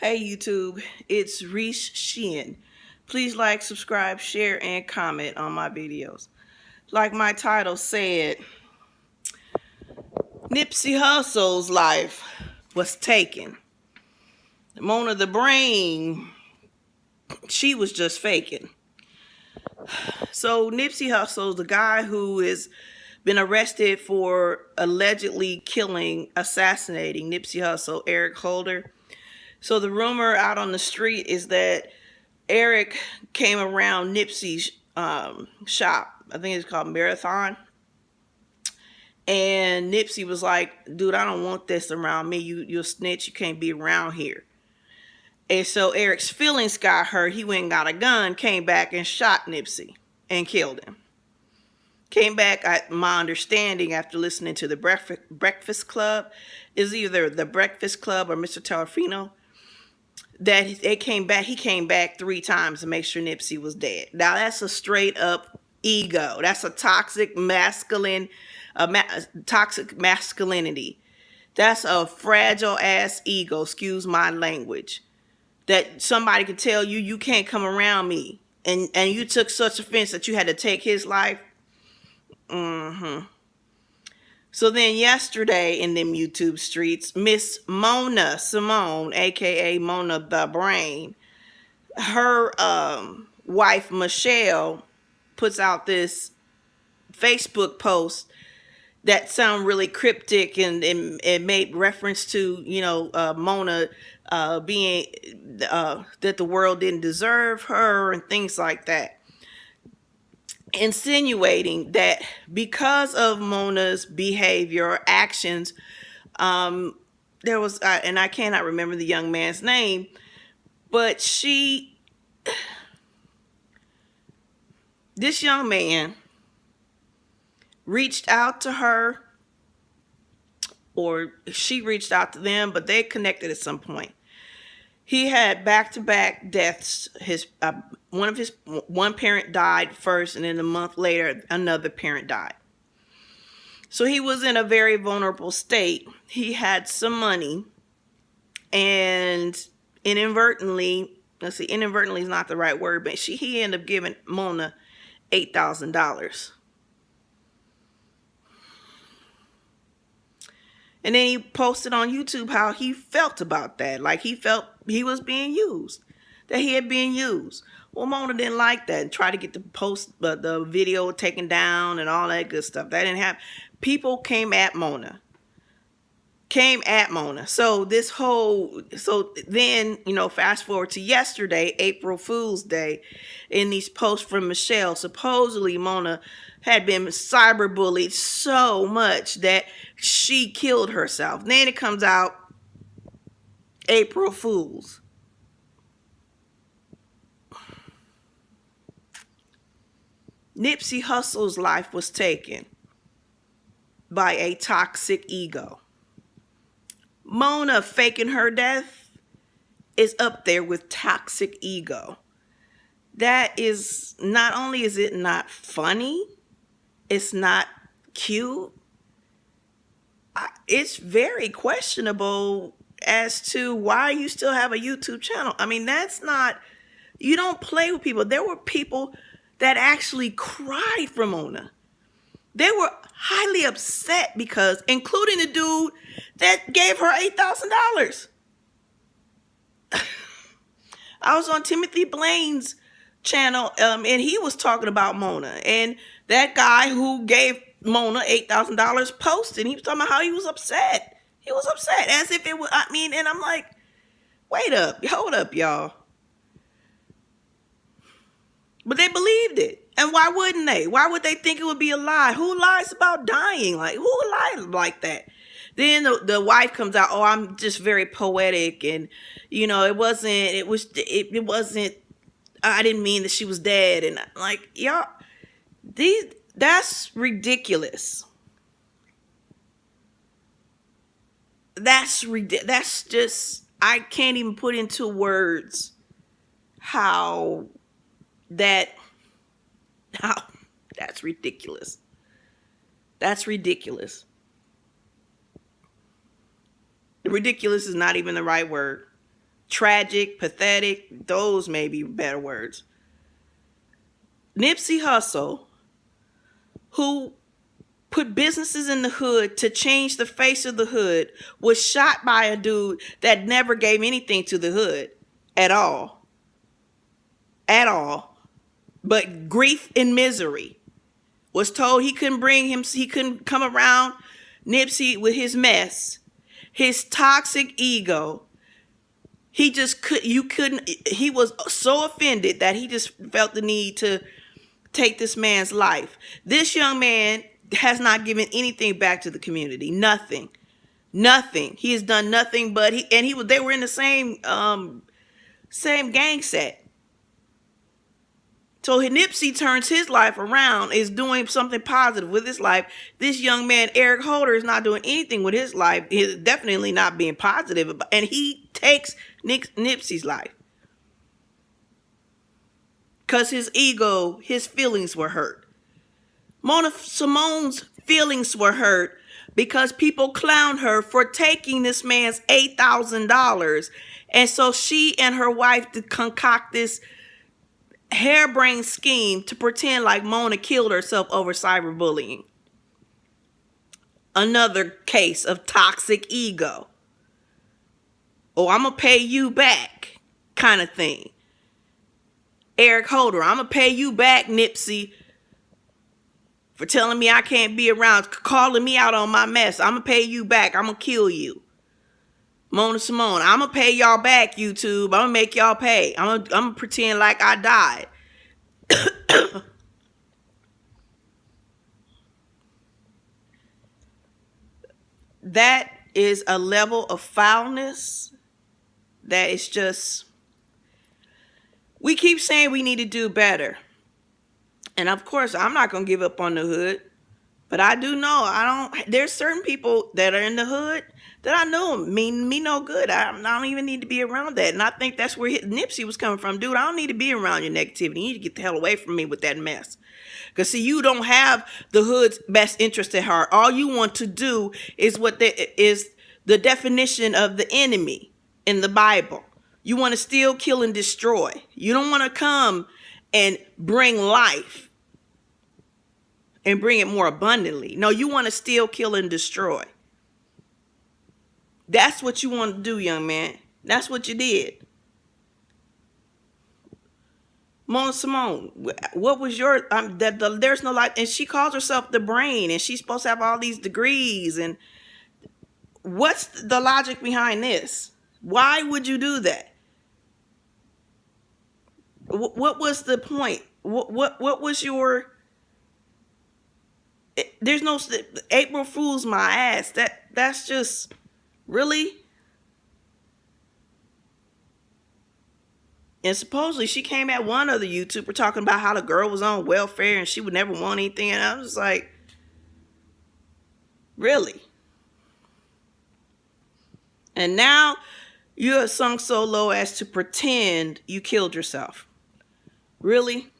Hey YouTube, it's Reese Sheehan. Please like, subscribe, share, and comment on my videos. Like my title said, Nipsey Hussle's life was taken. Mona the Brain, she was just faking. So Nipsey Hussle's the guy who has been arrested for allegedly assassinating Nipsey Hussle, Eric Holder. So the rumor out on the street is that Eric came around Nipsey's shop. I think it's called Marathon. And Nipsey was like, dude, I don't want this around me. You're a snitch. You can't be around here. And so Eric's feelings got hurt. He went and got a gun, came back and shot Nipsey and killed him. Came back, my understanding after listening to the Breakfast Club, is either the Breakfast Club or Mr. Tarafino, that he came back 3 times to make sure Nipsey was dead. Now that's a straight up ego. That's a toxic masculinity. That's a fragile ass ego, excuse my language. That somebody could tell you, you can't come around me. And you took such offense that you had to take his life. So then yesterday in them YouTube streets, Miss Symone, aka Mona the Brain, her wife Michelle puts out this Facebook post that sound really cryptic and made reference to, Mona being that the world didn't deserve her and things like that, insinuating that because of Mona's behavior or actions, there was, and I cannot remember the young man's name, but this young man reached out to her, or she reached out to them, but they connected at some point. He had back-to-back deaths. One parent died first, and then a month later, another parent died. So he was in a very vulnerable state. He had some money, and inadvertently is not the right word, but he ended up giving Mona $8,000. And then he posted on YouTube how he felt about that. Like he felt he was being used, that he had been used. Well, Mona didn't like that and tried to get the video taken down and all that good stuff. That didn't happen. People came at Mona. So then, fast forward to yesterday, April Fool's Day, in these posts from Michelle, supposedly Mona had been cyberbullied so much that she killed herself. Then it comes out April Fools. Nipsey Hussle's life was taken by a toxic ego. Mona faking her death is up there with toxic ego. That is, not only is it not funny, it's not cute, it's very questionable as to why you still have a YouTube channel. I mean, you don't play with people. There were people that actually cried for Mona. They were highly upset because, including the dude that gave her $8,000. I was on Timothy Blaine's channel, and he was talking about Mona. And that guy who gave Mona $8,000 posted, he was talking about how he was upset. He was upset as if it was, and I'm like, wait up, hold up, y'all. But they believed it. And why wouldn't they? Why would they think it would be a lie? Who lies about dying? Like, who lies like that? Then the wife comes out, oh, I'm just very poetic. And, it wasn't, I didn't mean that she was dead. And like, y'all, that's ridiculous. That's just, I can't even put into words how that's ridiculous. That's ridiculous. Ridiculous is not even the right word. tragic, pathetic, those may be better words. Nipsey Hussle, who put businesses in the hood to change the face of the hood, was shot by a dude that never gave anything to the hood at all. At all. But grief and misery. Was told he couldn't come around Nipsey with his mess, his toxic ego. He was so offended that he just felt the need to take this man's life. This young man has not given anything back to the community. Nothing. He has done nothing but they were in the same gang set. So Nipsey turns his life around, is doing something positive with his life. This young man, Eric Holder, is not doing anything with his life. He's definitely not being positive. And he takes Nipsey's life. Because his ego, his feelings were hurt. Symone's feelings were hurt because people clowned her for taking this man's $8,000. And so she and her wife concoct this harebrained scheme to pretend like Mona killed herself over cyberbullying. Another case of toxic ego. Oh, I'm going to pay you back kind of thing. Eric Holder, I'm going to pay you back, Nipsey, for telling me I can't be around, calling me out on my mess. I'm going to pay you back. I'm going to kill you. Symone, I'm going to pay y'all back, YouTube. I'm going to make y'all pay. I'm going to pretend like I died. That is a level of foulness that is just, we keep saying we need to do better. And of course, I'm not going to give up on the hood. But I do know, there's certain people that are in the hood that I know mean me no good. I don't even need to be around that. And I think that's where Nipsey was coming from. Dude, I don't need to be around your negativity. You need to get the hell away from me with that mess. Because see, you don't have the hood's best interest at heart. All you want to do is is the definition of the enemy in the Bible. You want to steal, kill, and destroy. You don't want to come and bring life and bring it more abundantly. No, you want to steal, kill, and destroy. That's what you want to do, young man. That's what you did. Symone, what was your there's no light, and she calls herself the brain, and she's supposed to have all these degrees, and what's the logic behind this? Why would you do that? What was the point? What was your? There's no April Fool's my ass. That's just really. And supposedly she came at one other YouTuber talking about how the girl was on welfare and she would never want anything. And I was like, really? And now you have sunk so low as to pretend you killed yourself. Really?